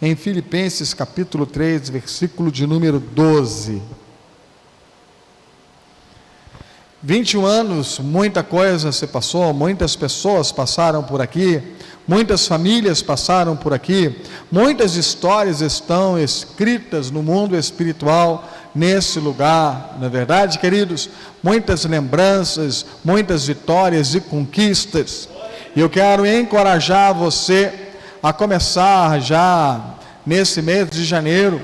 em Filipenses capítulo 3, versículo de número 12. 21 anos, muita coisa se passou, muitas pessoas passaram por aqui, muitas famílias passaram por aqui, muitas histórias estão escritas no mundo espiritual nesse lugar, não é verdade, queridos? Muitas lembranças, muitas vitórias e conquistas. E eu quero encorajar você a começar já nesse mês de janeiro,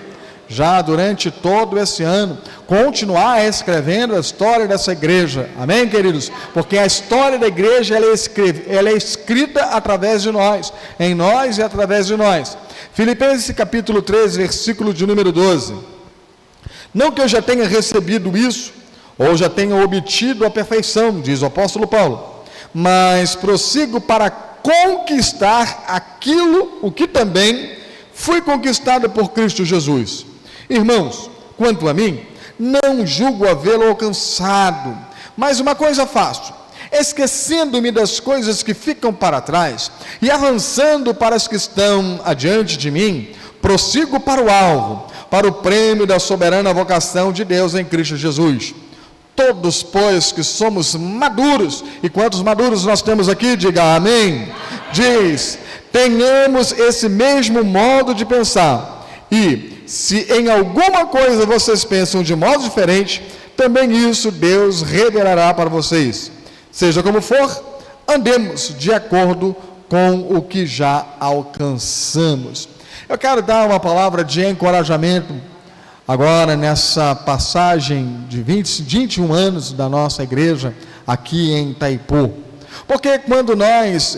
já durante todo esse ano, continuar escrevendo a história dessa igreja, amém, queridos? Porque a história da igreja, ela é escrita através de nós, em nós e através de nós. Filipenses capítulo 3, versículo de número 12. Não que eu já tenha recebido isso, ou já tenha obtido a perfeição, diz o apóstolo Paulo, mas prossigo para conquistar aquilo, o que também foi conquistado por Cristo Jesus. Irmãos, quanto a mim, não julgo havê-lo alcançado, mas uma coisa faço, esquecendo-me das coisas que ficam para trás e avançando para as que estão adiante de mim, prossigo para o alvo, para o prêmio da soberana vocação de Deus em Cristo Jesus. Todos, pois, que somos maduros, e quantos maduros nós temos aqui? Diga amém. Diz, tenhamos esse mesmo modo de pensar, e se em alguma coisa vocês pensam de modo diferente, também isso Deus revelará para vocês. Seja como for, andemos de acordo com o que já alcançamos. Eu quero dar uma palavra de encorajamento agora nessa passagem de 21 anos da nossa igreja aqui em Itaipu. Porque quando nós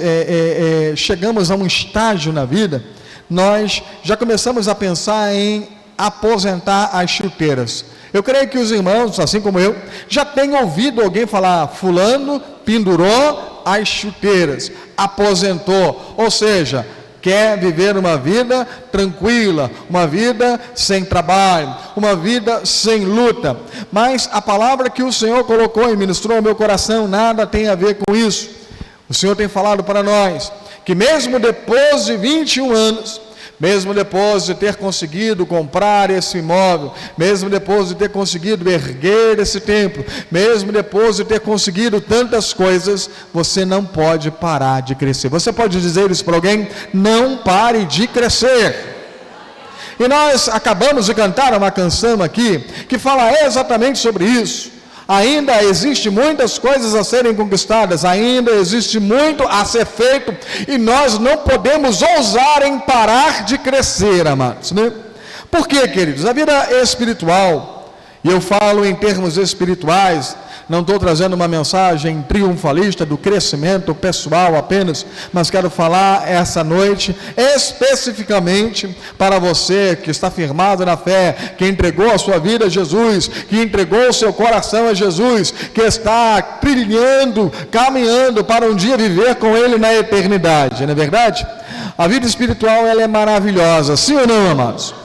chegamos a um estágio na vida, nós já começamos a pensar em aposentar as chuteiras. Eu creio que os irmãos, assim como eu, já tenham ouvido alguém falar, fulano pendurou as chuteiras, aposentou, ou seja, quer viver uma vida tranquila, uma vida sem trabalho, uma vida sem luta. Mas a palavra que o Senhor colocou e ministrou ao meu coração, nada tem a ver com isso. O Senhor tem falado para nós, que mesmo depois de 21 anos, mesmo depois de ter conseguido comprar esse imóvel, mesmo depois de ter conseguido erguer esse templo, mesmo depois de ter conseguido tantas coisas, você não pode parar de crescer. Você pode dizer isso para alguém? Não pare de crescer. E nós acabamos de cantar uma canção aqui, que fala exatamente sobre isso. Ainda existe muitas coisas a serem conquistadas, ainda existe muito a ser feito, e nós não podemos ousar em parar de crescer, amados, né? Por quê, queridos? A vida espiritual, e eu falo em termos espirituais, não estou trazendo uma mensagem triunfalista do crescimento pessoal apenas, mas quero falar essa noite especificamente para você que está firmado na fé, que entregou a sua vida a Jesus, que entregou o seu coração a Jesus, que está trilhando, caminhando para um dia viver com Ele na eternidade, não é verdade? A vida espiritual, ela é maravilhosa, sim ou não, amados?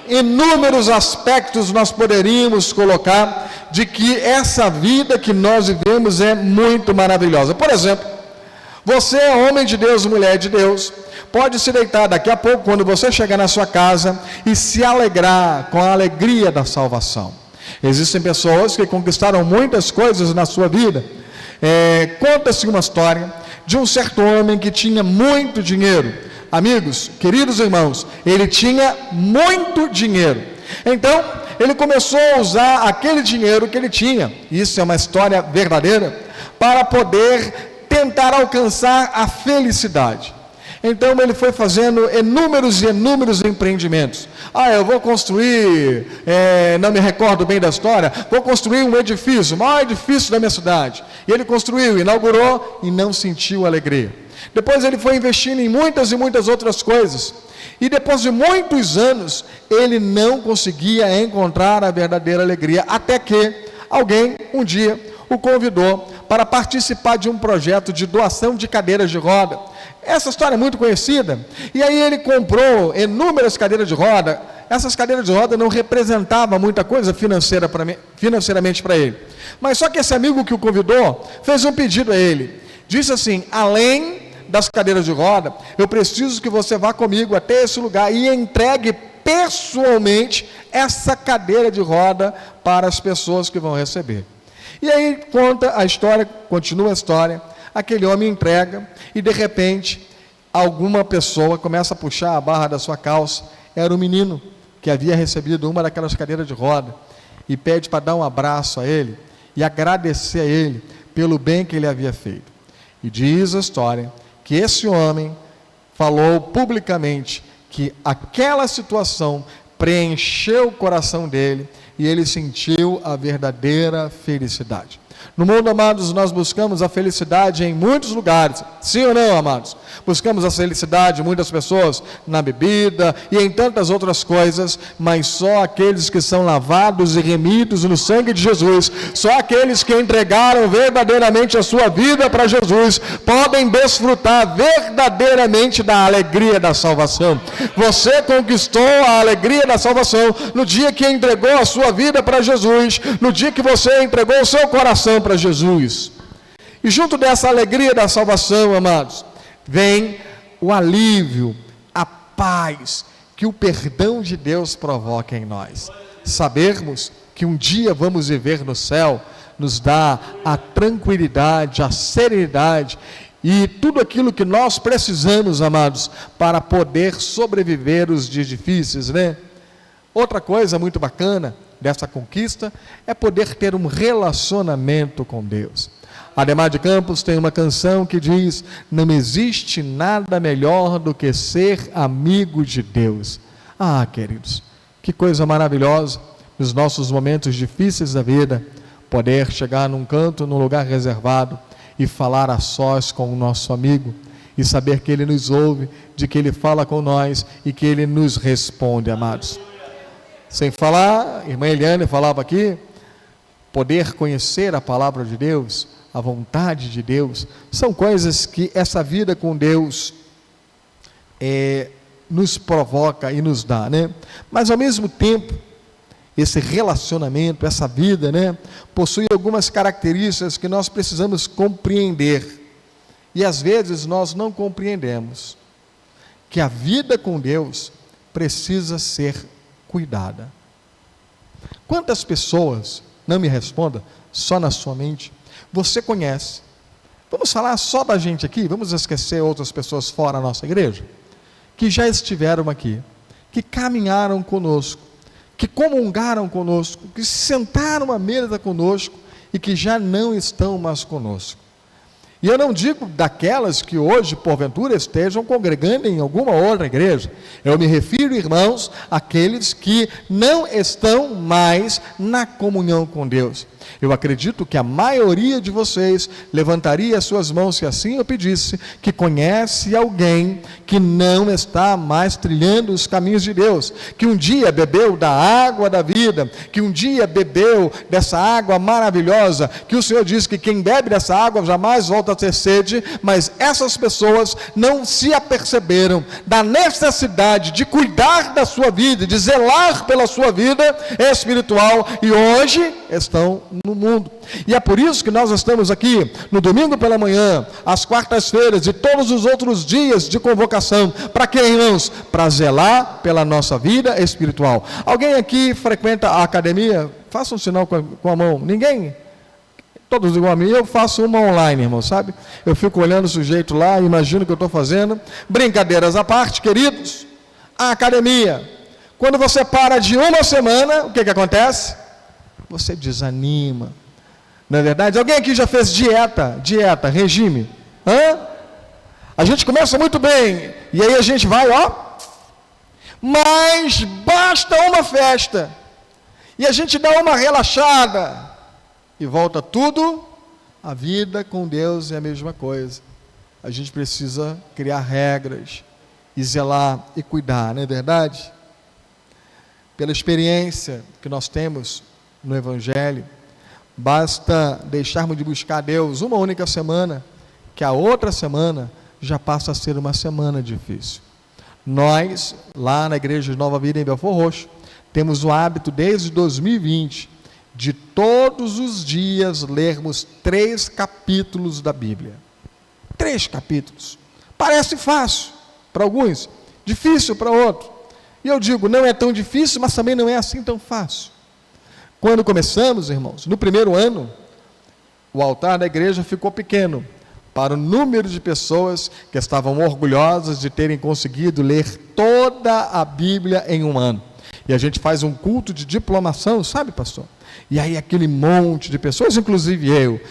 Inúmeros aspectos nós poderíamos colocar de que essa vida que nós vivemos é muito maravilhosa. Por exemplo, você é homem de Deus, mulher de Deus, pode se deitar daqui a pouco, quando você chegar na sua casa, e se alegrar com a alegria da salvação. Existem pessoas que conquistaram muitas coisas na sua vida. Conta-se uma história de um certo homem que tinha muito dinheiro. Amigos, queridos irmãos, ele tinha muito dinheiro. Então, ele começou a usar aquele dinheiro que ele tinha, isso é uma história verdadeira, para poder tentar alcançar a felicidade. Então, ele foi fazendo inúmeros e inúmeros empreendimentos. Eu vou construir, não me recordo bem da história, vou construir um edifício, o maior edifício da minha cidade. E ele construiu, inaugurou e não sentiu alegria. Depois ele foi investindo em muitas e muitas outras coisas, e depois de muitos anos, ele não conseguia encontrar a verdadeira alegria, até que alguém, um dia, o convidou para participar de um projeto de doação de cadeiras de roda. Essa história é muito conhecida, e aí ele comprou inúmeras cadeiras de roda. Essas cadeiras de roda não representavam muita coisa financeiramente para ele, mas só que esse amigo que o convidou, fez um pedido a ele, disse assim, além das cadeiras de roda, eu preciso que você vá comigo até esse lugar e entregue pessoalmente essa cadeira de roda para as pessoas que vão receber. E aí conta a história, continua a história, aquele homem entrega e de repente alguma pessoa começa a puxar a barra da sua calça, era o menino que havia recebido uma daquelas cadeiras de roda, e pede para dar um abraço a ele e agradecer a ele pelo bem que ele havia feito. E diz a história que esse homem falou publicamente que aquela situação preencheu o coração dele e ele sentiu a verdadeira felicidade. No mundo, amados, nós buscamos a felicidade em muitos lugares, sim ou não, amados? Buscamos a felicidade de muitas pessoas na bebida e em tantas outras coisas, mas só aqueles que são lavados e remidos no sangue de Jesus, só aqueles que entregaram verdadeiramente a sua vida para Jesus, podem desfrutar verdadeiramente da alegria da salvação. Você conquistou a alegria da salvação no dia que entregou a sua vida para Jesus, no dia que você entregou o seu coração para Jesus. E junto dessa alegria da salvação, amados, vem o alívio, a paz que o perdão de Deus provoca em nós. Sabermos que um dia vamos viver no céu nos dá a tranquilidade, a serenidade e tudo aquilo que nós precisamos, amados, para poder sobreviver os dias difíceis, né? Outra coisa muito bacana dessa conquista é poder ter um relacionamento com Deus. Ademar de Campos tem uma canção que diz: não existe nada melhor do que ser amigo de Deus. Ah, queridos, que coisa maravilhosa nos nossos momentos difíceis da vida, poder chegar num canto, num lugar reservado e falar a sós com o nosso amigo e saber que Ele nos ouve, de que Ele fala com nós e que Ele nos responde, amados. Sem falar, a irmã Eliane falava aqui, poder conhecer a palavra de Deus, a vontade de Deus, são coisas que essa vida com Deus nos provoca e nos dá, né? Mas ao mesmo tempo, esse relacionamento, essa vida, né, possui algumas características que nós precisamos compreender, e às vezes nós não compreendemos, que a vida com Deus precisa ser cuidada. Quantas pessoas, não me responda, só na sua mente, você conhece? Vamos falar só da gente aqui, vamos esquecer outras pessoas fora da nossa igreja, que já estiveram aqui, que caminharam conosco, que comungaram conosco, que se sentaram à mesa conosco e que já não estão mais conosco. E eu não digo daquelas que hoje, porventura, estejam congregando em alguma outra igreja. Eu me refiro, irmãos, àqueles que não estão mais na comunhão com Deus. Eu acredito que a maioria de vocês levantaria as suas mãos se assim eu pedisse, que conhece alguém que não está mais trilhando os caminhos de Deus, que um dia bebeu da água da vida, que um dia bebeu dessa água maravilhosa, que o Senhor diz que quem bebe dessa água jamais volta a ter sede, mas essas pessoas não se aperceberam da necessidade de cuidar da sua vida, de zelar pela sua vida espiritual, e hoje estão no mundo. E é por isso que nós estamos aqui no domingo pela manhã, às quartas-feiras e todos os outros dias de convocação. Para quê, irmãos? Para zelar pela nossa vida espiritual. Alguém aqui frequenta a academia? Faça um sinal com a mão. Ninguém? Todos igual a mim. Eu faço uma online, irmão, sabe? Eu fico olhando o sujeito lá, imagino o que eu estou fazendo. Brincadeiras à parte, queridos, a academia, quando você para de uma semana, o que acontece? Você desanima, não é verdade? Alguém aqui já fez dieta, regime? A gente começa muito bem, e aí a gente vai, mas basta uma festa, e a gente dá uma relaxada, e volta tudo. A vida com Deus é a mesma coisa. A gente precisa criar regras, e zelar, e cuidar, não é verdade? Pela experiência que nós temos no Evangelho, basta deixarmos de buscar Deus uma única semana, que a outra semana já passa a ser uma semana difícil. Nós, lá na Igreja de Nova Vida em Belfor Roxo, temos o hábito desde 2020, de todos os dias lermos 3 capítulos da Bíblia. 3 capítulos. Parece fácil para alguns, difícil para outros. E eu digo, não é tão difícil, mas também não é assim tão fácil. Quando começamos, irmãos, no primeiro ano, o altar da igreja ficou pequeno para o número de pessoas que estavam orgulhosas de terem conseguido ler toda a Bíblia em um ano. E a gente faz um culto de diplomação, sabe, pastor? E aí aquele monte de pessoas, inclusive eu,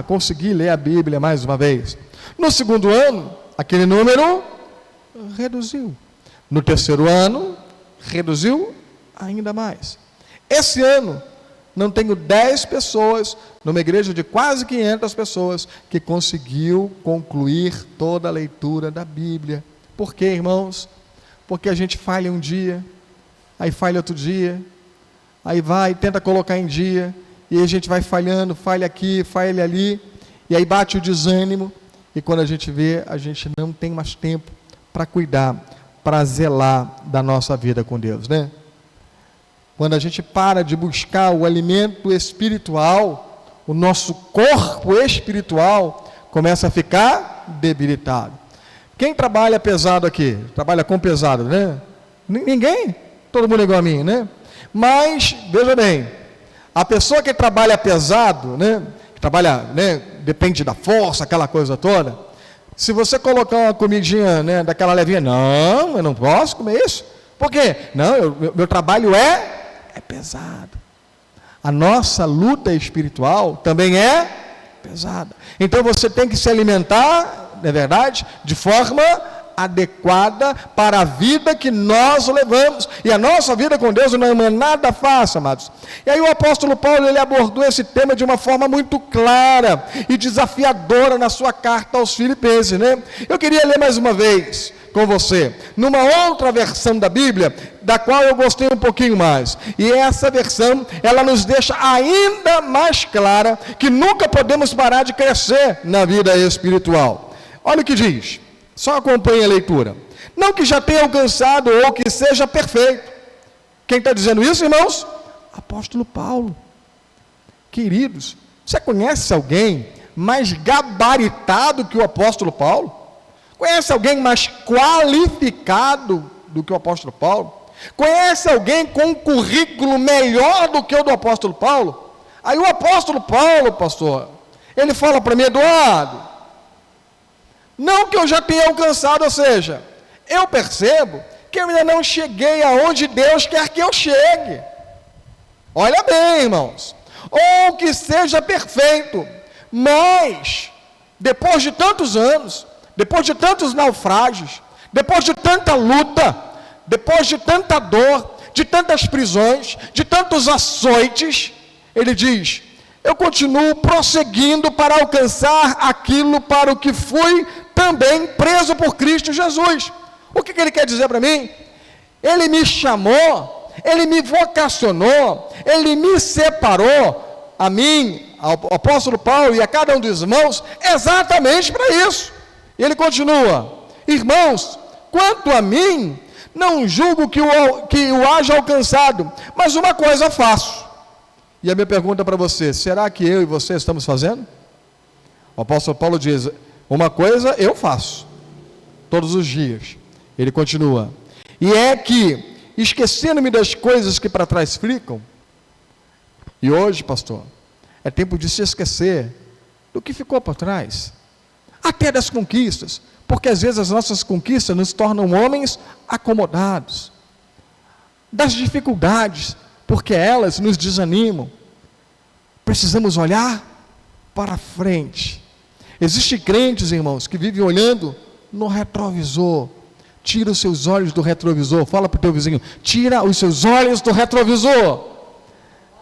consegui ler a Bíblia mais uma vez. No segundo ano, aquele número reduziu. No terceiro ano, reduziu ainda mais. Esse ano, não tenho 10 pessoas, numa igreja de quase 500 pessoas, que conseguiu concluir toda a leitura da Bíblia. Por quê, irmãos? Porque a gente falha um dia, aí falha outro dia, aí vai, tenta colocar em dia, e aí a gente vai falhando, falha aqui, falha ali, e aí bate o desânimo, e quando a gente vê, a gente não tem mais tempo para cuidar, para zelar da nossa vida com Deus, né? Quando a gente para de buscar o alimento espiritual, o nosso corpo espiritual começa a ficar debilitado. Quem trabalha pesado aqui? Trabalha com pesado, né? Ninguém? Todo mundo é igual a mim, né? Mas, veja bem, a pessoa que trabalha pesado, né? Que trabalha, né? Depende da força, aquela coisa toda. Se você colocar uma comidinha, né? Daquela levinha, não, eu não posso comer isso. Por quê? Não, meu trabalho é pesado. A nossa luta espiritual também é pesada. Então você tem que se alimentar, não é verdade? De forma adequada para a vida que nós levamos. E a nossa vida com Deus não é nada fácil, amados. E aí o apóstolo Paulo, ele abordou esse tema de uma forma muito clara e desafiadora na sua carta aos Filipenses, né? Eu queria ler mais uma vez com você, numa outra versão da Bíblia, da qual eu gostei um pouquinho mais, e essa versão, ela nos deixa ainda mais clara, que nunca podemos parar de crescer na vida espiritual. Olha o que diz, só acompanhe a leitura. Não que já tenha alcançado, ou que seja perfeito. Quem está dizendo isso, irmãos? Apóstolo Paulo. Queridos, você conhece alguém mais gabaritado que o apóstolo Paulo? Conhece alguém mais qualificado do que o apóstolo Paulo? Conhece alguém com um currículo melhor do que o do apóstolo Paulo? Aí o apóstolo Paulo, pastor, ele fala para mim, Eduardo, não que eu já tenha alcançado, ou seja, eu percebo que eu ainda não cheguei aonde Deus quer que eu chegue. Olha bem, irmãos, ou que seja perfeito, mas depois de tantos anos, depois de tantos naufrágios, depois de tanta luta, depois de tanta dor, de tantas prisões, de tantos açoites, ele diz, eu continuo prosseguindo para alcançar aquilo para o que fui também preso por Cristo Jesus. O que ele quer dizer para mim? Ele me chamou, ele me vocacionou, ele me separou, a mim, ao apóstolo Paulo e a cada um dos irmãos, exatamente para isso. E ele continua, irmãos, quanto a mim, não julgo que o haja alcançado, mas uma coisa faço. E a minha pergunta para você, será que eu e você estamos fazendo? O apóstolo Paulo diz, uma coisa eu faço, todos os dias. Ele continua, e é que, esquecendo-me das coisas que para trás ficam, e hoje, pastor, é tempo de se esquecer do que ficou para trás, até das conquistas, porque às vezes as nossas conquistas nos tornam homens acomodados, das dificuldades, porque elas nos desanimam. Precisamos olhar para frente. Existem crentes, irmãos, que vivem olhando no retrovisor. Tira os seus olhos do retrovisor. Fala para o teu vizinho, tira os seus olhos do retrovisor.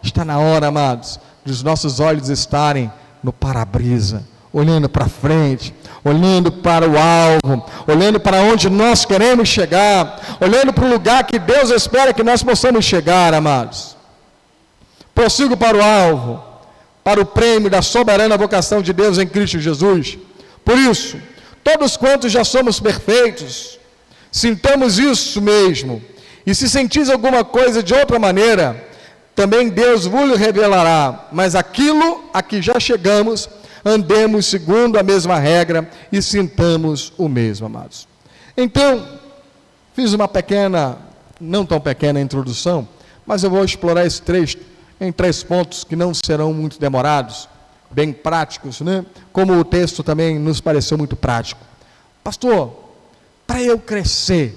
Está na hora, amados, dos nossos olhos estarem no para-brisa, olhando para frente, olhando para o alvo, olhando para onde nós queremos chegar, olhando para o lugar que Deus espera que nós possamos chegar, amados. Prossigo para o alvo, para o prêmio da soberana vocação de Deus em Cristo Jesus. Por isso, todos quantos já somos perfeitos, sintamos isso mesmo, e se sentis alguma coisa de outra maneira, também Deus vos revelará, mas aquilo a que já chegamos, andemos segundo a mesma regra e sintamos o mesmo, amados. Então, fiz uma pequena, não tão pequena introdução, mas eu vou explorar esse trecho em 3 pontos que não serão muito demorados, bem práticos, né? Como o texto também nos pareceu muito prático. Pastor, para eu crescer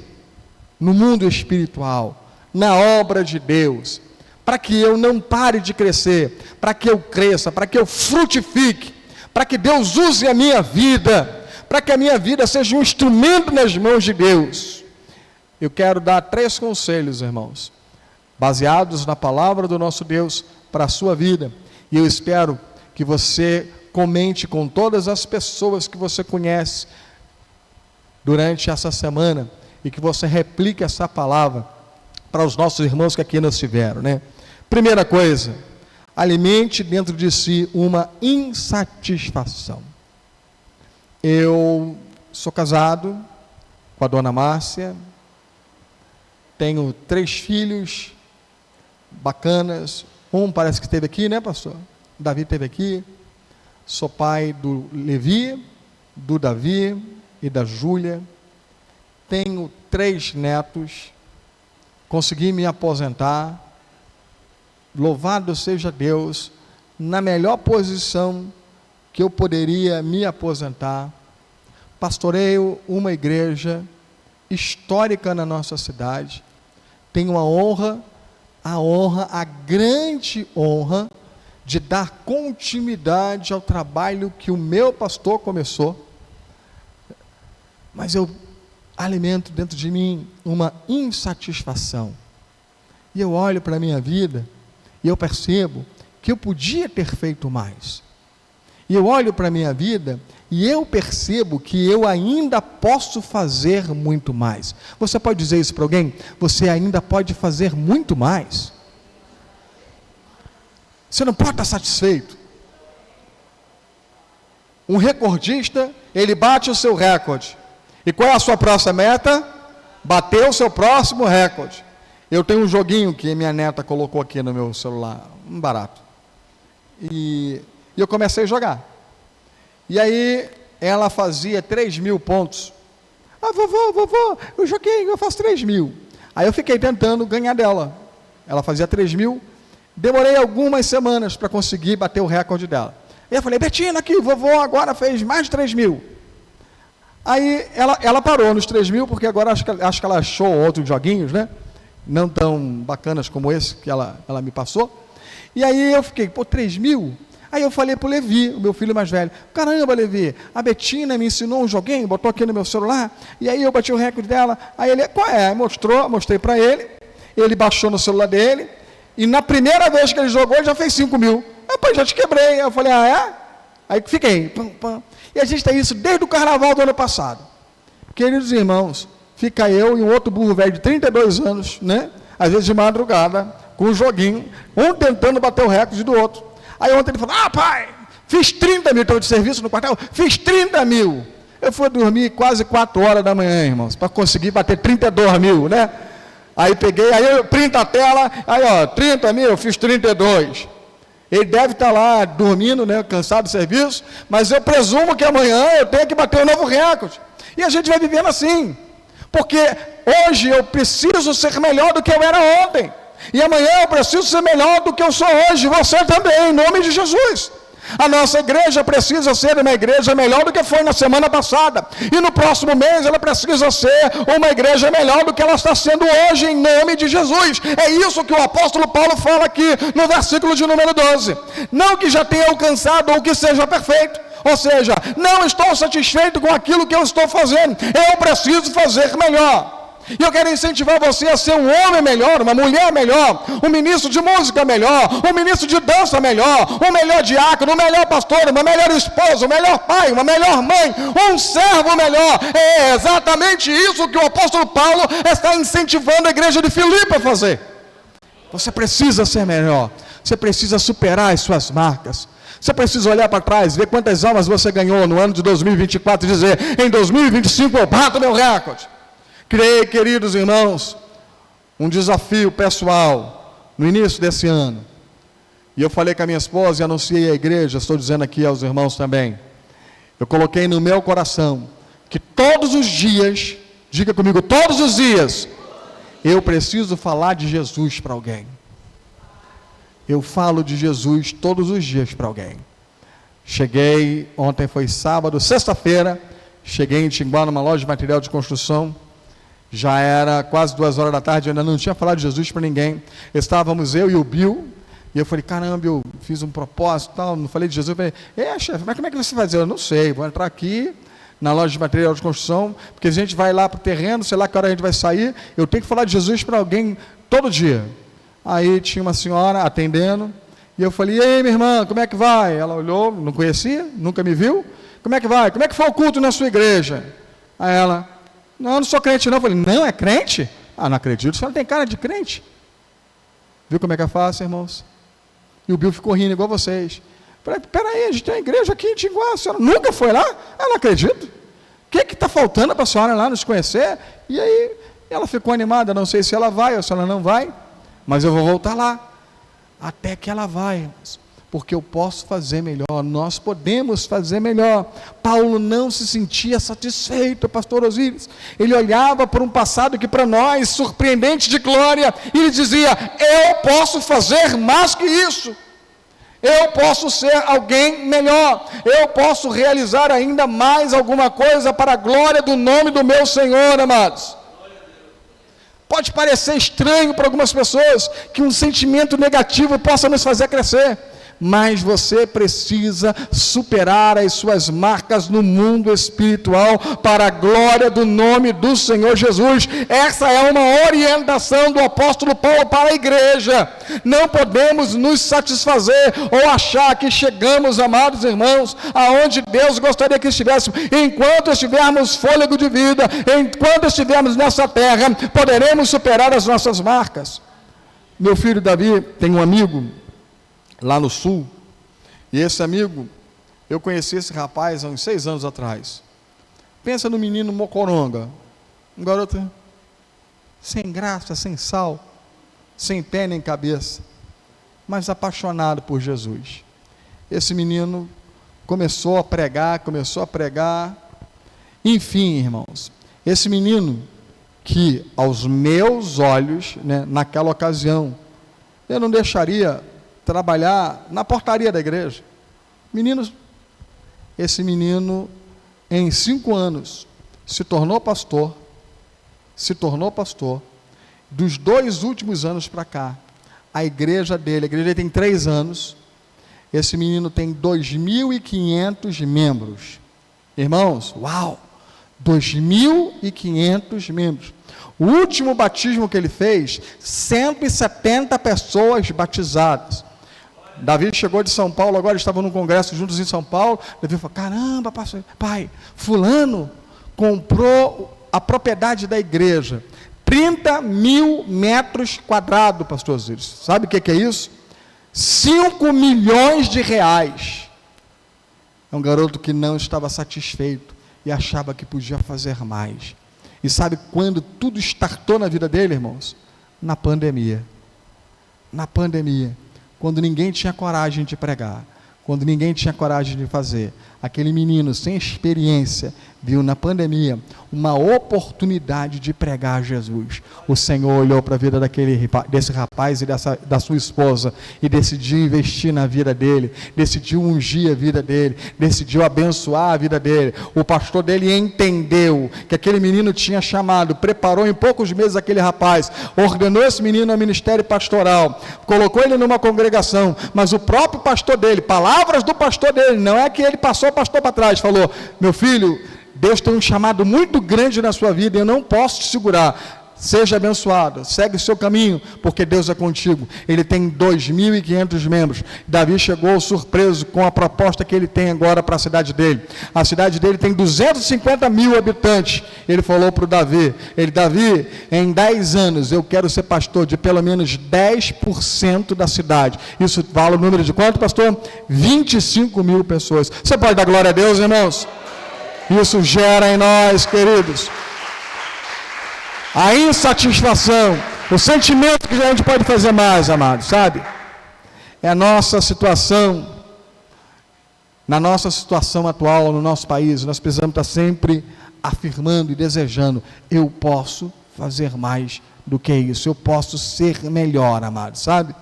no mundo espiritual, na obra de Deus, para que eu não pare de crescer, para que eu cresça, para que eu frutifique, para que Deus use a minha vida, para que a minha vida seja um instrumento nas mãos de Deus, eu quero dar 3 conselhos, irmãos, baseados na palavra do nosso Deus para a sua vida, e eu espero que você comente com todas as pessoas que você conhece durante essa semana, e que você replique essa palavra para os nossos irmãos que aqui nos tiveram, né? Primeira coisa, alimente dentro de si uma insatisfação. Eu sou casado com a dona Márcia, tenho 3 filhos bacanas, um parece que esteve aqui, né, pastor? Davi esteve aqui. Sou pai do Levi, do Davi e da Júlia. Tenho 3 netos, consegui me aposentar, louvado seja Deus, na melhor posição que eu poderia me aposentar. Pastoreio uma igreja histórica na nossa cidade, tenho a grande honra de dar continuidade ao trabalho que o meu pastor começou, mas eu alimento dentro de mim uma insatisfação, e eu olho para a minha vida, e eu percebo que eu podia ter feito mais, e eu olho para a minha vida, e eu percebo que eu ainda posso fazer muito mais. Você pode dizer isso para alguém? Você ainda pode fazer muito mais. Você não pode estar satisfeito. Um recordista, ele bate o seu recorde. E qual é a sua próxima meta? Bater o seu próximo recorde. Eu tenho um joguinho que minha neta colocou aqui no meu celular, um barato. E eu comecei a jogar. E aí ela fazia 3.000 pontos. Vovô, eu joguei, eu faço 3.000. Aí eu fiquei tentando ganhar dela. Ela fazia 3.000. Demorei algumas semanas para conseguir bater o recorde dela. E eu falei, Betina, aqui, vovô agora fez mais de 3.000. Aí ela parou nos 3.000, porque agora acho que ela achou outros joguinhos, né? Não tão bacanas como esse que ela me passou. E aí eu fiquei, 3.000? Aí eu falei para o Levi, o meu filho mais velho, caramba, Levi, a Betina me ensinou um joguinho, botou aqui no meu celular, e aí eu bati o recorde dela. Aí ele, qual é? Mostrei para ele, ele baixou no celular dele, e na primeira vez que ele jogou, ele já fez 5.000. Depois já te quebrei. Eu falei, é? Aí fiquei. E a gente tem isso desde o carnaval do ano passado. Queridos irmãos, fica eu e um outro burro velho de 32 anos, né? Às vezes de madrugada, com um joguinho, um tentando bater o recorde do outro. Aí ontem ele falou, pai, fiz 30.000, estava de serviço no quartel, fiz 30.000. Eu fui dormir quase 4 horas da manhã, irmãos, para conseguir bater 32.000, né? Aí peguei, aí eu printo a tela, aí 30.000, eu fiz 32. Ele deve estar lá dormindo, né, cansado do serviço, mas eu presumo que amanhã eu tenho que bater um novo recorde. E a gente vai vivendo assim, porque hoje eu preciso ser melhor do que eu era ontem, e amanhã eu preciso ser melhor do que eu sou hoje, você também, em nome de Jesus. A nossa igreja precisa ser uma igreja melhor do que foi na semana passada, e no próximo mês ela precisa ser uma igreja melhor do que ela está sendo hoje, em nome de Jesus. É isso que o apóstolo Paulo fala aqui no versículo de número 12, não que já tenha alcançado ou que seja perfeito, ou seja, não estou satisfeito com aquilo que eu estou fazendo, eu preciso fazer melhor. E eu quero incentivar você a ser um homem melhor, uma mulher melhor, um ministro de música melhor, um ministro de dança melhor, um melhor diácono, um melhor pastor, uma melhor esposa, um melhor pai, uma melhor mãe, um servo melhor. É exatamente isso que o apóstolo Paulo está incentivando a igreja de Filipe a fazer. Você precisa ser melhor, você precisa superar as suas marcas. Você precisa olhar para trás, ver quantas almas você ganhou no ano de 2024 e dizer, em 2025 eu bato meu recorde. Criei, queridos irmãos, um desafio pessoal no início desse ano. E eu falei com a minha esposa e anunciei à igreja, estou dizendo aqui aos irmãos também. Eu coloquei no meu coração que todos os dias, diga comigo, todos os dias, eu preciso falar de Jesus para alguém. Eu falo de Jesus todos os dias para alguém. Cheguei, ontem foi sábado, sexta-feira, cheguei em Tinguá, numa loja de material de construção. Já era quase 2 horas da tarde, eu ainda não tinha falado de Jesus para ninguém. Estávamos eu e o Bill, e eu falei, caramba, eu fiz um propósito, tal, não falei de Jesus. Eu falei, chefe, mas como é que você vai fazer? Eu não sei, vou entrar aqui na loja de material de construção, porque a gente vai lá para o terreno, sei lá que hora a gente vai sair, eu tenho que falar de Jesus para alguém todo dia. Aí tinha uma senhora atendendo, e eu falei, e aí, minha irmã, como é que vai? Ela olhou, não conhecia, nunca me viu. Como é que vai? Como é que foi o culto na sua igreja? Aí ela, não, eu não sou crente não. Eu falei, não é crente? Ah, não acredito, a senhora tem cara de crente. Viu como é que é fácil, irmãos? E o Bill ficou rindo igual vocês. Falei, peraí, a gente tem uma igreja aqui em Tinguá, a senhora nunca foi lá? Eu não acredito. O que está faltando para a senhora lá nos conhecer? E aí, ela ficou animada, não sei se ela vai ou se ela não vai, mas eu vou voltar lá, até que ela vai, porque eu posso fazer melhor, nós podemos fazer melhor. Paulo não se sentia satisfeito, pastor Osíris, ele olhava para um passado que para nós, surpreendente de glória, e ele dizia, eu posso fazer mais que isso, eu posso ser alguém melhor, eu posso realizar ainda mais alguma coisa para a glória do nome do meu Senhor, amados. Pode parecer estranho para algumas pessoas que um sentimento negativo possa nos fazer crescer, mas você precisa superar as suas marcas no mundo espiritual para a glória do nome do Senhor Jesus. Essa é uma orientação do apóstolo Paulo para a igreja. Não podemos nos satisfazer ou achar que chegamos, amados irmãos, aonde Deus gostaria que estivéssemos. Enquanto estivermos fôlego de vida, enquanto estivermos nessa terra, poderemos superar as nossas marcas. Meu filho Davi tem um amigo lá no sul, e esse amigo, eu conheci esse rapaz há uns 6 anos atrás. Pensa no menino mocoronga, um garoto sem graça, sem sal, sem pé nem cabeça, mas apaixonado por Jesus. Esse menino começou a pregar, enfim, irmãos, esse menino que aos meus olhos, naquela ocasião, eu não deixaria trabalhar na portaria da igreja. Esse menino, em 5 anos, se tornou pastor. Dos 2 últimos anos para cá, a igreja dele tem 3 anos, esse menino tem 2.500 membros. Irmãos, uau! 2.500 membros. O último batismo que ele fez, 170 pessoas batizadas. Davi chegou de São Paulo, agora estavam num congresso juntos em São Paulo. Davi falou, caramba, pai, fulano comprou a propriedade da igreja, 30.000 metros quadrados, pastor Osíris. Sabe o que é isso? 5 milhões de reais. É um garoto que não estava satisfeito e achava que podia fazer mais. E sabe quando tudo startou na vida dele, irmãos? Na pandemia. Quando ninguém tinha coragem de pregar, quando ninguém tinha coragem de fazer, aquele menino sem experiência viu na pandemia uma oportunidade de pregar Jesus. O Senhor olhou para a vida desse rapaz e da sua esposa e decidiu investir na vida dele, decidiu ungir a vida dele, decidiu abençoar a vida dele. O pastor dele entendeu que aquele menino tinha chamado, preparou em poucos meses aquele rapaz, ordenou esse menino ao ministério pastoral, colocou ele numa congregação, mas o próprio pastor dele, palavras do pastor dele, não é que ele passou o pastor para trás, falou, meu filho, Deus tem um chamado muito grande na sua vida e eu não posso te segurar. Seja abençoado, segue o seu caminho, porque Deus é contigo. Ele tem 2.500 membros. Davi chegou surpreso com a proposta que ele tem agora para a cidade dele. A cidade dele tem 250.000 habitantes. Ele falou para o Davi, Davi, em 10 anos eu quero ser pastor de pelo menos 10% da cidade. Isso vale o número de quanto, pastor? 25.000 pessoas. Você pode dar glória a Deus, irmãos? Isso gera em nós, queridos, a insatisfação, o sentimento que a gente pode fazer mais, amados, sabe? é a nossa situação, na nossa situação atual, no nosso país, nós precisamos estar sempre afirmando e desejando, eu posso fazer mais do que isso, eu posso ser melhor, amados, sabe?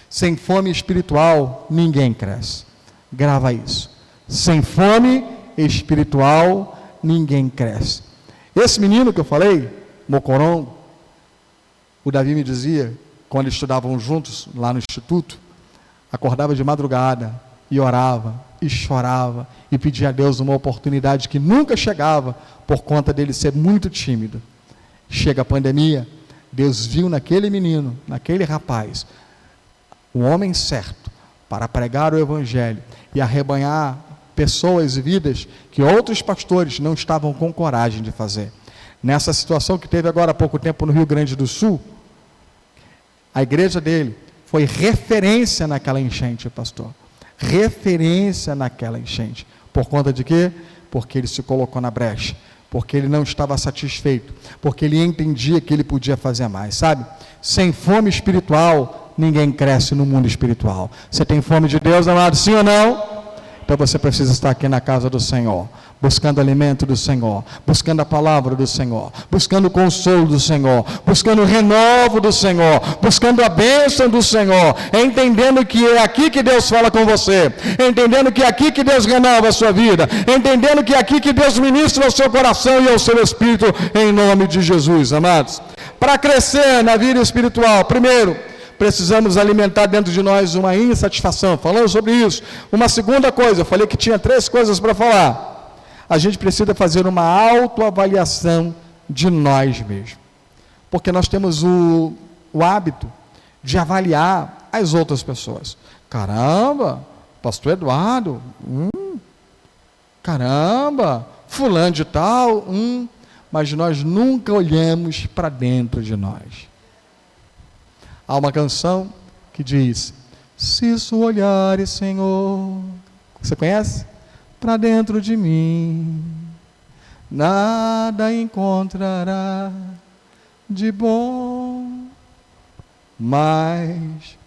Sem fome espiritual, ninguém cresce. Grava isso. Sem fome espiritual, ninguém cresce. Esse menino que eu falei, Mocoron, o Davi me dizia, quando estudavam juntos lá no instituto, acordava de madrugada e orava, e chorava, e pedia a Deus uma oportunidade que nunca chegava, por conta dele ser muito tímido. Chega a pandemia, Deus viu naquele menino, naquele rapaz, o homem certo, para pregar o Evangelho, e arrebanhar pessoas e vidas, que outros pastores não estavam com coragem de fazer. Nessa situação que teve agora há pouco tempo no Rio Grande do Sul, a igreja dele foi referência naquela enchente, pastor. Referência naquela enchente. Por conta de quê? Porque ele se colocou na brecha. Porque ele não estava satisfeito. Porque ele entendia que ele podia fazer mais, sabe? Sem fome espiritual, ninguém cresce no mundo espiritual. Você tem fome de Deus, amado? Sim ou não? Então você precisa estar aqui na casa do Senhor, buscando alimento do Senhor, buscando a palavra do Senhor, buscando o consolo do Senhor, buscando o renovo do Senhor, buscando a bênção do Senhor, entendendo que é aqui que Deus fala com você, entendendo que é aqui que Deus renova a sua vida, entendendo que é aqui que Deus ministra ao seu coração e ao seu espírito, em nome de Jesus, amados. Para crescer na vida espiritual, primeiro, precisamos alimentar dentro de nós uma insatisfação. Falando sobre isso, uma segunda coisa, eu falei que tinha 3 coisas para falar. A gente precisa fazer uma autoavaliação de nós mesmos. Porque nós temos o hábito de avaliar as outras pessoas. Caramba, pastor Eduardo, caramba, fulano de tal, mas nós nunca olhamos para dentro de nós. Há uma canção que diz, se isso olhares, Senhor, você conhece? Para dentro de mim, nada encontrará de bom, mas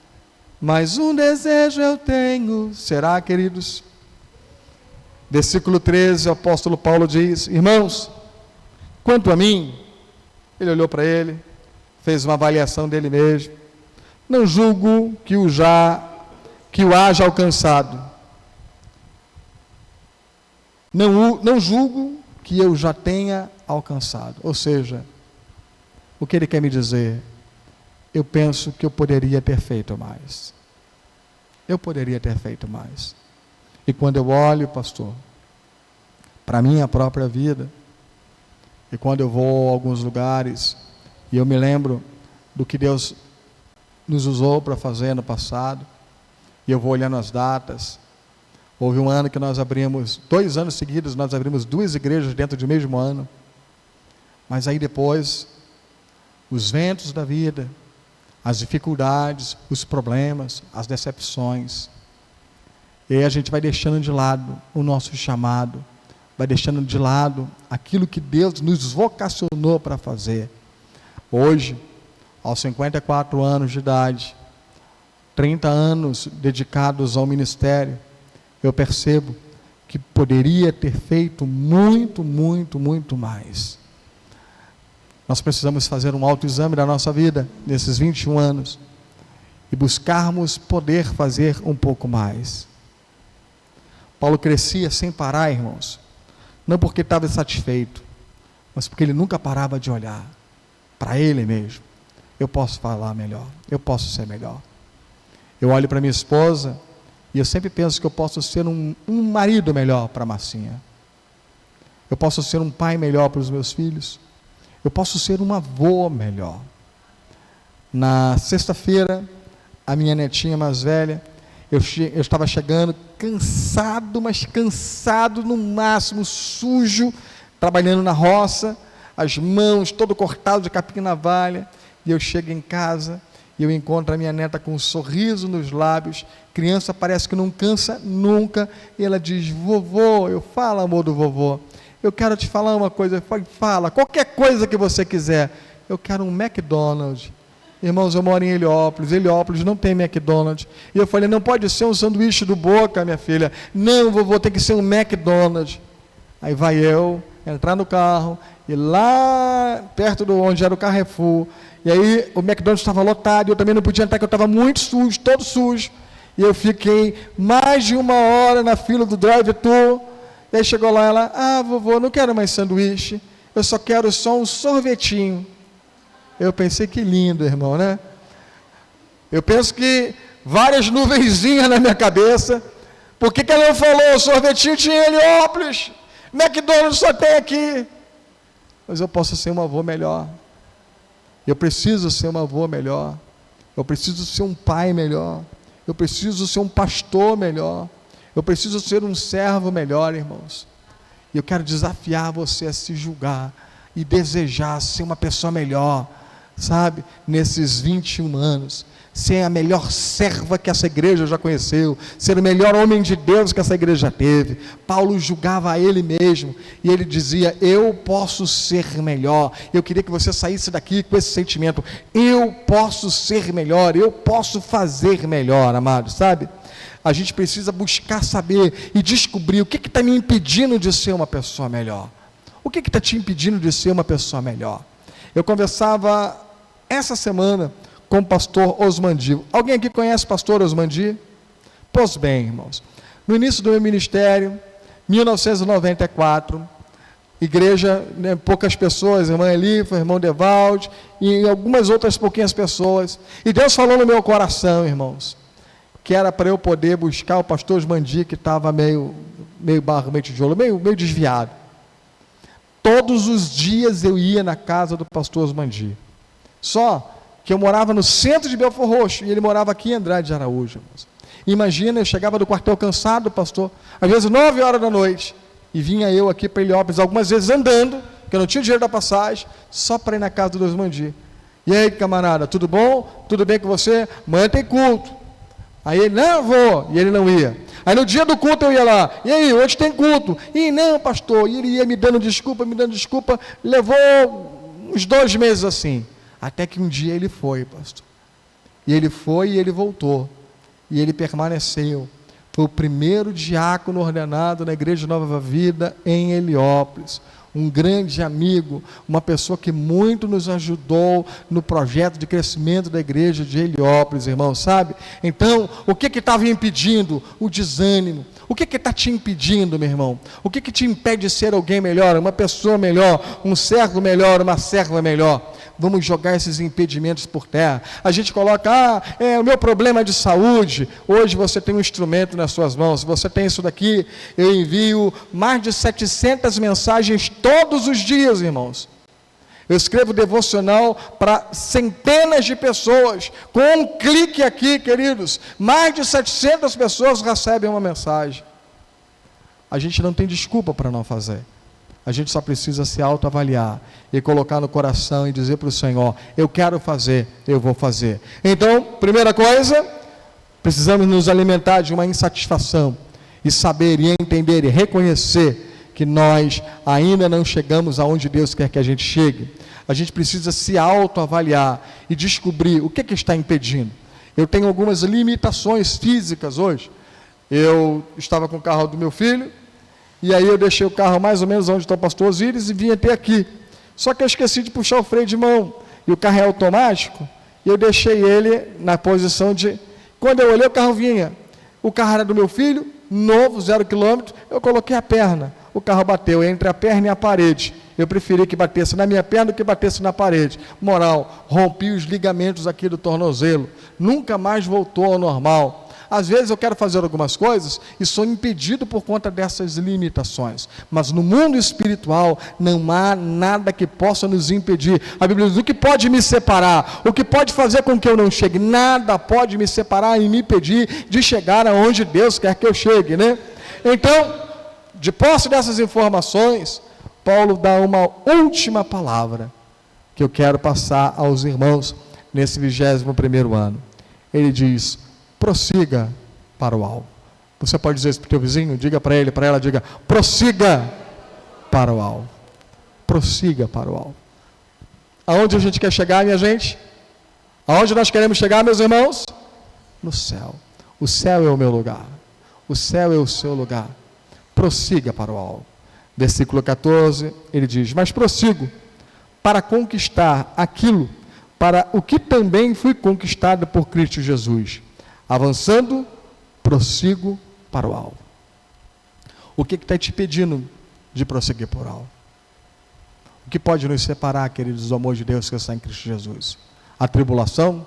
um desejo eu tenho. Será, queridos? Versículo 13, o apóstolo Paulo diz, irmãos, quanto a mim, ele olhou para ele, fez uma avaliação dele mesmo, não julgo que o haja alcançado. Não julgo que eu já tenha alcançado. Ou seja, o que ele quer me dizer? Eu penso que eu poderia ter feito mais. Eu poderia ter feito mais. E quando eu olho, pastor, para a minha própria vida, e quando eu vou a alguns lugares, e eu me lembro do que Deus nos usou para fazer no passado, e eu vou olhando as datas. Houve um ano que nós abrimos, 2 anos seguidos, nós abrimos 2 igrejas dentro do mesmo ano, mas aí depois, os ventos da vida, as dificuldades, os problemas, as decepções, e aí a gente vai deixando de lado o nosso chamado, vai deixando de lado aquilo que Deus nos vocacionou para fazer. Hoje, aos 54 anos de idade, 30 anos dedicados ao ministério, eu percebo que poderia ter feito muito, muito, muito mais. Nós precisamos fazer um autoexame da nossa vida, nesses 21 anos, e buscarmos poder fazer um pouco mais. Paulo crescia sem parar, irmãos, não porque estava satisfeito, mas porque ele nunca parava de olhar para ele mesmo. Eu posso falar melhor, eu posso ser melhor. Eu olho para minha esposa e eu sempre penso que eu posso ser um marido melhor para a Marcinha. Eu posso ser um pai melhor para os meus filhos. Eu posso ser um avô melhor. Na sexta-feira, a minha netinha mais velha, eu estava chegando cansado, mas cansado no máximo, sujo, trabalhando na roça, as mãos todo cortado de capim na navalha. E eu chego em casa e eu encontro a minha neta com um sorriso nos lábios. Criança parece que não cansa nunca. E ela diz, vovô, eu falo, amor do vovô, eu quero te falar uma coisa. Fala, qualquer coisa que você quiser. Eu quero um McDonald's. Irmãos, eu moro em Heliópolis não tem McDonald's. E eu falei, não pode ser um sanduíche do Boca, minha filha. Não, vovô, tem que ser um McDonald's. Aí vai eu entrar no carro, e lá perto de onde era o Carrefour, e aí o McDonald's estava lotado, eu também não podia entrar, porque eu estava muito sujo, todo sujo. E eu fiquei mais de 1 hora na fila do drive-thru. E aí chegou lá, ela, vovô, não quero mais sanduíche, eu só quero só um sorvetinho. Eu pensei, que lindo, irmão, né? Eu penso que várias nuvenzinhas na minha cabeça. Por que ela não falou, sorvetinho tinha em Heliópolis, McDonald's só tem aqui? Mas eu posso ser um avô melhor. Eu preciso ser um avô melhor. Eu preciso ser um pai melhor. Eu preciso ser um pastor melhor. Eu preciso ser um servo melhor, irmãos. E eu quero desafiar você a se julgar e desejar ser uma pessoa melhor, sabe? Nesses 21 anos. Ser a melhor serva que essa igreja já conheceu, ser o melhor homem de Deus que essa igreja teve. Paulo julgava a ele mesmo, e ele dizia, eu posso ser melhor. Eu queria que você saísse daqui com esse sentimento, eu posso ser melhor, eu posso fazer melhor, amado, sabe? A gente precisa buscar saber e descobrir o que está me impedindo de ser uma pessoa melhor. O que está te impedindo de ser uma pessoa melhor? Eu conversava essa semana com o pastor Osmandi. Alguém aqui conhece o pastor Osmandi? Pois bem, irmãos, no início do meu ministério, 1994, igreja, né, poucas pessoas, irmã Elifa, irmão Devalde, e algumas outras pouquinhas pessoas, e Deus falou no meu coração, irmãos, que era para eu poder buscar o pastor Osmandi, que estava meio barro, meio tijolo, meio desviado. Todos os dias eu ia na casa do pastor Osmandi, só que eu morava no centro de Belford Roxo, e ele morava aqui em Andrade de Araújo. Imagina, eu chegava do quartel cansado, pastor, às vezes 9 horas da noite, e vinha eu aqui para Heliópolis, algumas vezes andando, porque eu não tinha dinheiro da passagem, só para ir na casa do Osmandi. E aí, camarada, tudo bom? Tudo bem com você? Amanhã tem culto. Aí ele, não, vou, e ele não ia. Aí no dia do culto eu ia lá, e aí, hoje tem culto. E não, pastor, e ele ia me dando desculpa, levou uns 2 meses assim. Até que um dia ele foi, pastor. E ele foi e ele voltou. E ele permaneceu. Foi o primeiro diácono ordenado na Igreja Nova Vida em Heliópolis. Um grande amigo, uma pessoa que muito nos ajudou no projeto de crescimento da igreja de Heliópolis, irmão, sabe? Então, o que estava impedindo? O desânimo. O que está te impedindo, meu irmão? O que te impede de ser alguém melhor, uma pessoa melhor, um servo melhor, uma serva melhor? Vamos jogar esses impedimentos por terra. A gente coloca, o meu problema é de saúde. Hoje você tem um instrumento nas suas mãos. Se você tem isso daqui, eu envio mais de 700 mensagens todos os dias, irmãos. Eu escrevo devocional para centenas de pessoas. Com um clique aqui, queridos, mais de 700 pessoas recebem uma mensagem. A gente não tem desculpa para não fazer. A gente só precisa se autoavaliar e colocar no coração e dizer para o Senhor, eu quero fazer, eu vou fazer. Então, primeira coisa, precisamos nos alimentar de uma insatisfação e saber e entender e reconhecer que nós ainda não chegamos aonde Deus quer que a gente chegue. A gente precisa se autoavaliar e descobrir o que está impedindo. Eu tenho algumas limitações físicas hoje. Eu estava com o carro do meu filho, e aí eu deixei o carro mais ou menos onde está o pastor Osíris e vim até aqui. Só que eu esqueci de puxar o freio de mão, e o carro é automático, e eu deixei ele na posição de... Quando eu olhei, o carro vinha. O carro era do meu filho, novo, 0 km, eu coloquei a perna. O carro bateu entre a perna e a parede. Eu preferi que batesse na minha perna do que batesse na parede. Moral, rompi os ligamentos aqui do tornozelo. Nunca mais voltou ao normal. Às vezes eu quero fazer algumas coisas e sou impedido por conta dessas limitações. Mas no mundo espiritual não há nada que possa nos impedir. A Bíblia diz, o que pode me separar? O que pode fazer com que eu não chegue? Nada pode me separar e me impedir de chegar aonde Deus quer que eu chegue, né? Então, de posse dessas informações, Paulo dá uma última palavra que eu quero passar aos irmãos nesse 21º ano. Ele diz, prossiga para o alvo. Você pode dizer isso para o teu vizinho? Diga para ele, para ela, diga, prossiga para o alvo. Prossiga para o alvo. Aonde a gente quer chegar, minha gente? Aonde nós queremos chegar, meus irmãos? No céu. O céu é o meu lugar. O céu é o seu lugar. Prossiga para o alvo. Versículo 14, ele diz: mas prossigo para conquistar aquilo para o que também fui conquistado por Cristo Jesus. Avançando, prossigo para o alvo. O que está te impedindo de prosseguir para o alvo? O que pode nos separar, queridos, do amor de Deus que está em Cristo Jesus? A tribulação,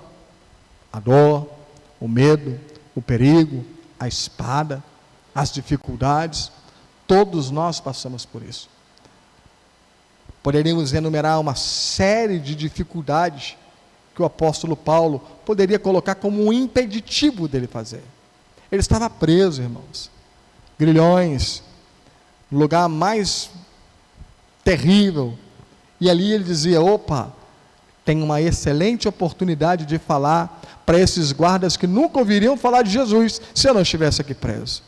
a dor, o medo, o perigo, a espada, as dificuldades. Todos nós passamos por isso. Poderíamos enumerar uma série de dificuldades que o apóstolo Paulo poderia colocar como um impeditivo dele fazer. Ele estava preso, irmãos. Grilhões, no lugar mais terrível. E ali ele dizia: opa, tem uma excelente oportunidade de falar para esses guardas que nunca ouviriam falar de Jesus se eu não estivesse aqui preso.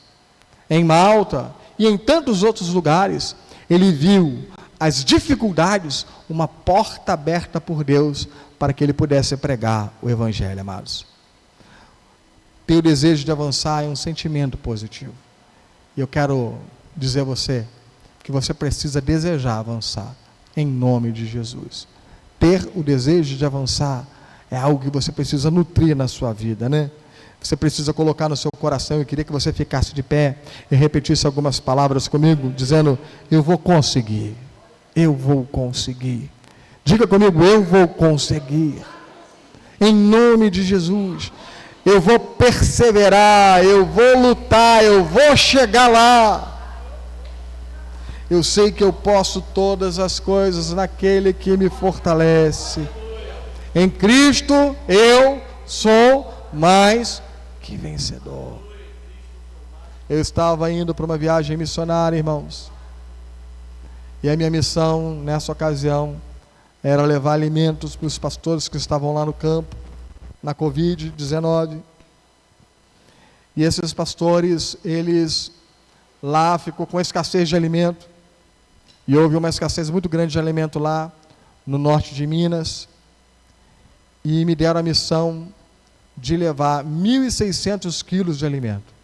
Em Malta e em tantos outros lugares, ele viu as dificuldades, uma porta aberta por Deus para que ele pudesse pregar o Evangelho, amados. Ter o desejo de avançar é um sentimento positivo. E eu quero dizer a você que você precisa desejar avançar, em nome de Jesus. Ter o desejo de avançar é algo que você precisa nutrir na sua vida, né? Você precisa colocar no seu coração. Eu queria que você ficasse de pé e repetisse algumas palavras comigo, dizendo: eu vou conseguir, eu vou conseguir. Diga comigo: eu vou conseguir, em nome de Jesus. Eu vou perseverar, eu vou lutar, eu vou chegar lá. Eu sei que eu posso todas as coisas naquele que me fortalece. Em Cristo eu sou mais que vencedor. Eu estava indo para uma viagem missionária, irmãos, e a minha missão nessa ocasião era levar alimentos para os pastores que estavam lá no campo, na Covid-19. E esses pastores, eles lá ficou com escassez de alimento, e houve uma escassez muito grande de alimento lá no norte de Minas, e me deram a missão de levar 1.600 quilos de alimento.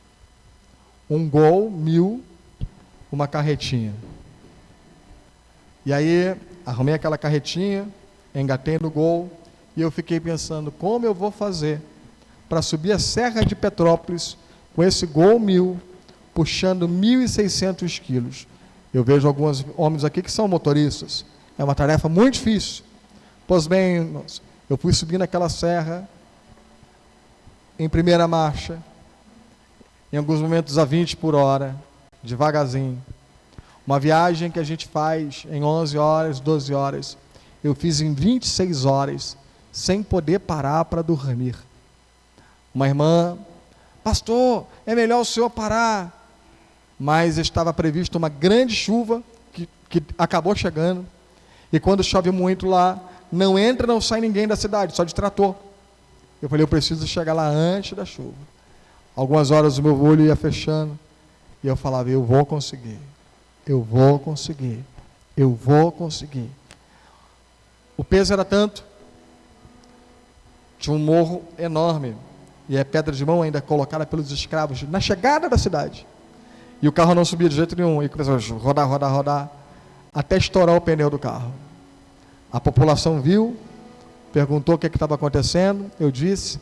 Um Gol 1000, uma carretinha. E aí, arrumei aquela carretinha, engatei no Gol, e eu fiquei pensando: como eu vou fazer para subir a Serra de Petrópolis com esse Gol 1000, puxando 1.600 quilos? Eu vejo alguns homens aqui que são motoristas. É uma tarefa muito difícil. Pois bem, irmãos, eu fui subindo aquela serra em primeira marcha, em alguns momentos a 20 por hora, devagarzinho. Uma viagem que a gente faz em 11 horas, 12 horas, eu fiz em 26 horas, sem poder parar para dormir. Uma irmã: pastor, é melhor o senhor parar. Mas estava prevista uma grande chuva, que acabou chegando, e quando chove muito lá, não entra, não sai ninguém da cidade, só de trator. Eu falei: eu preciso chegar lá antes da chuva. Algumas horas o meu olho ia fechando, e eu falava: eu vou conseguir, eu vou conseguir, eu vou conseguir. O peso era tanto, tinha um morro enorme, e a pedra de mão ainda colocada pelos escravos na chegada da cidade, e o carro não subia de jeito nenhum, e começou a rodar, até estourar o pneu do carro. A população viu, perguntou o que estava acontecendo, eu disse,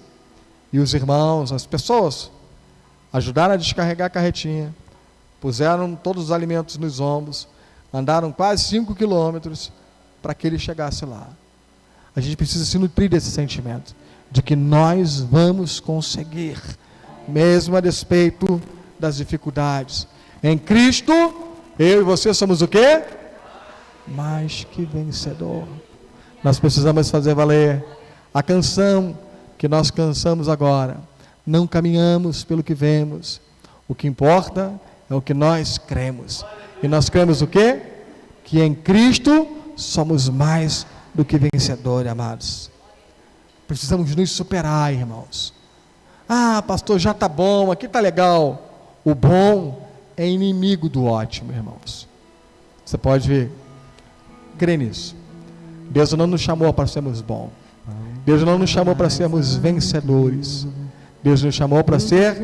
e os irmãos, as pessoas, ajudaram a descarregar a carretinha, puseram todos os alimentos nos ombros, andaram quase 5 quilômetros para que ele chegasse lá. A gente precisa se nutrir desse sentimento, de que nós vamos conseguir, mesmo a despeito das dificuldades. Em Cristo, eu e você somos o quê? Mais que vencedor. Nós precisamos fazer valer a canção que nós cansamos agora. Não caminhamos pelo que vemos. O que importa é o que nós cremos. E nós cremos o quê? Que em Cristo somos mais do que vencedores, amados. Precisamos nos superar, irmãos. Ah, pastor, já está bom, aqui está legal. O bom é inimigo do ótimo, irmãos. Você pode crer nisso. Deus não nos chamou para sermos bons. Deus não nos chamou para sermos vencedores. Deus nos chamou para ser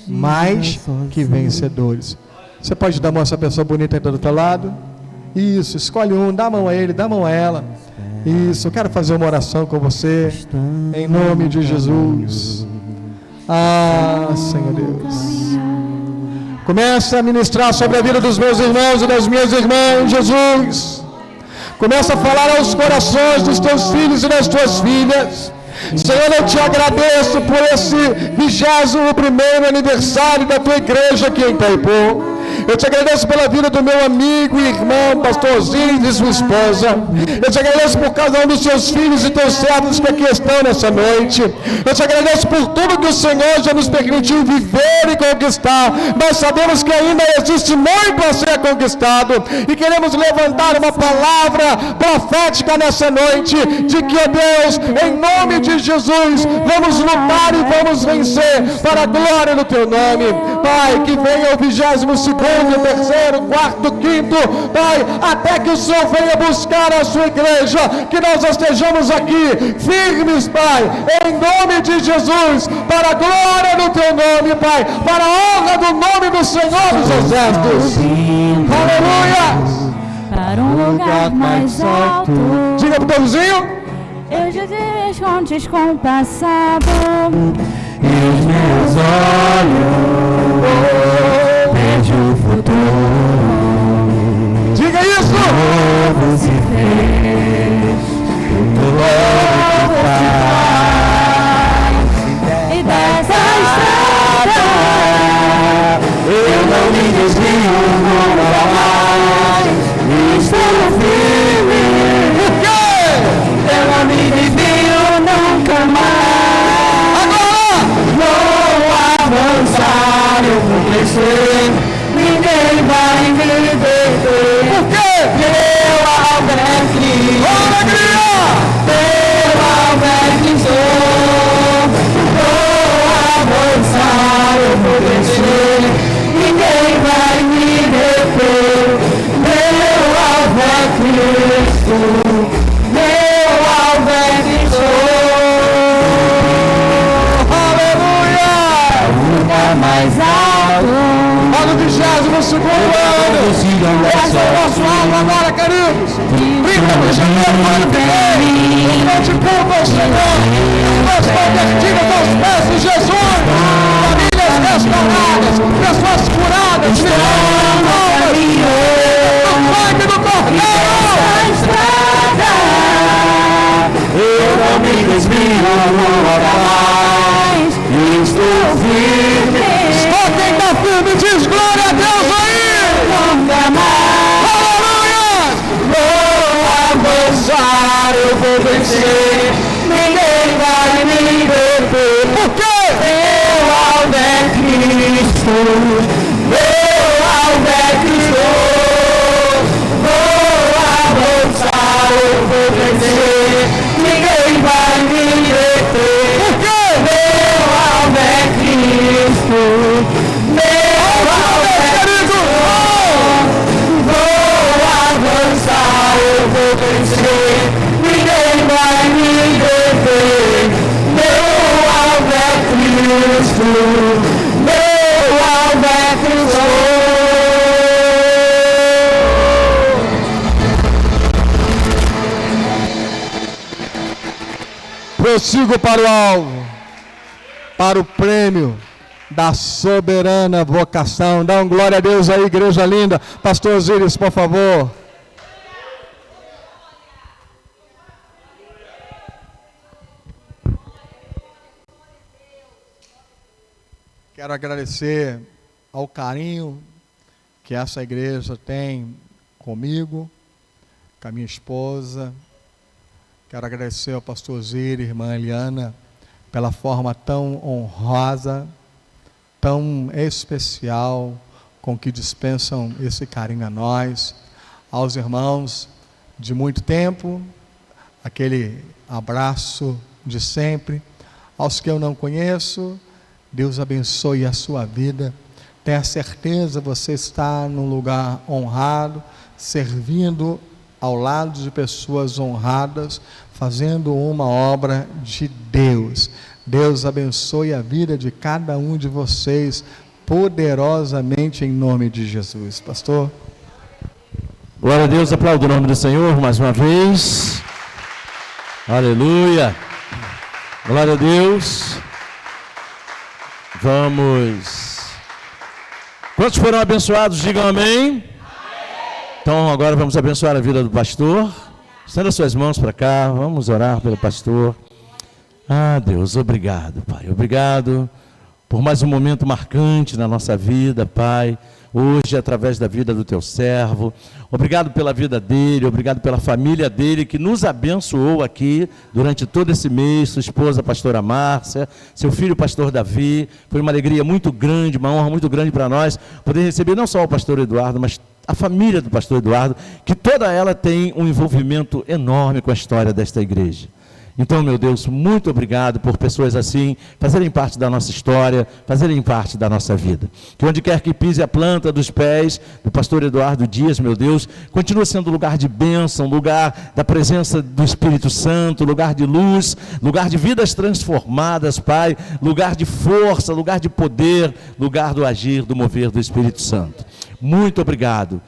mais que vencedores. Você pode dar a mão a essa pessoa bonita aí do outro lado? Isso, escolhe um, dá a mão a ele, dá a mão a ela. Isso, eu quero fazer uma oração com você, em nome de Jesus. Ah, Senhor Deus. Começa a ministrar sobre a vida dos meus irmãos e das minhas irmãs, Jesus. Começa a falar aos corações dos teus filhos e das tuas filhas. Senhor, eu te agradeço por esse 21º aniversário da tua igreja aqui em Itaipu. Eu te agradeço pela vida do meu amigo e irmão, pastorzinho e sua esposa. Eu te agradeço por cada um dos seus filhos e teus servos que aqui estão nessa noite. Eu te agradeço por tudo que o Senhor já nos permitiu viver e conquistar. Nós sabemos que ainda existe muito a ser conquistado e queremos levantar uma palavra profética nessa noite de que, ó Deus, em nome de Jesus, vamos lutar e vamos vencer para a glória do teu nome. Pai, que venha o 22º, 3º, 4º, 5º, Pai, até que o Senhor venha buscar a sua igreja, que nós estejamos aqui firmes, Pai, em nome de Jesus, para a glória do teu nome, Pai, para a honra do nome do Senhor dos Exércitos. Aleluia! Para um lugar mais alto. Diga pro teu vizinho: eu já deixo antes com o passado e os meus olhos vejo o futuro. Diga isso! Novo se fez, novo faz, e dessa estrada eu não me desvio nunca mais. Estou firme. Por quê? Eu não me desvio nunca mais. Agora! Vou avançar, eu vou crescer. Ninguém vai me deter. Por quê? Meu albergue. Alegria! Meu albergue sou. Vou avançar, eu vou crescer. Ninguém vai me deter. Meu albergue sou. Meu albergue sou. Aleluia! Lugar mais alto. Olha o 22º ano! Essa é o nosso alvo agora, queridos! 30 de janeiro do ano que vem! Um grande culto ao Senhor! Nós convertidas aos pés de Jesus! Famílias restauradas! Pessoas curadas! Milagres novas! No sangue do Cordeiro! Estrada, eu não me desvio nunca mais. Estou firme. Só quem está firme diz glória a Deus aí! Nunca mais. Aleluia! Vou avançar, eu vou vencer. Ninguém vai me deter. Por quê? Meu alvo Cristo. Meu alvo Cristo. Vou avançar, eu vou vencer. Ninguém vai me deter. Por quê? Meu alvo Cristo. Meu alvo Querido! Vou avançar, eu vou vencer. Ninguém vai me deter. Meu alvo é Cristo. Meu alvo é Cristo. Prossigo para o alvo, para o prêmio da soberana vocação. Dá um glória a Deus aí, igreja linda. Pastor Osíris, por favor. Quero agradecer ao carinho que essa igreja tem comigo, com a minha esposa. Quero agradecer ao pastor Osíris, irmã Eliana, pela forma tão honrosa, tão especial, com que dispensam esse carinho a nós. Aos irmãos de muito tempo, aquele abraço de sempre. Aos que eu não conheço, Deus abençoe a sua vida. Tenha certeza, você está num lugar honrado, servindo ao lado de pessoas honradas, fazendo uma obra de Deus. Deus abençoe a vida de cada um de vocês poderosamente em nome de Jesus. Pastor. Glória a Deus, aplaudo o nome do Senhor mais uma vez. Aleluia. Glória a Deus. Vamos. Quantos foram abençoados? Digam amém. Então agora vamos abençoar a vida do pastor. Estenda suas mãos para cá, vamos orar pelo pastor. Ah, Deus, obrigado, Pai. Obrigado por mais um momento marcante na nossa vida, Pai. Hoje, através da vida do teu servo. Obrigado pela vida dele, obrigado pela família dele, que nos abençoou aqui durante todo esse mês, sua esposa, a pastora Márcia, seu filho, pastor Davi. Foi uma alegria muito grande, uma honra muito grande para nós, poder receber não só o pastor Eduardo, mas a família do pastor Eduardo, que toda ela tem um envolvimento enorme com a história desta igreja. Então, meu Deus, muito obrigado por pessoas assim fazerem parte da nossa história, fazerem parte da nossa vida. Que onde quer que pise a planta dos pés do pastor Eduardo Dias, meu Deus, continua sendo lugar de bênção, lugar da presença do Espírito Santo, lugar de luz, lugar de vidas transformadas, Pai, lugar de força, lugar de poder, lugar do agir, do mover do Espírito Santo. Muito obrigado.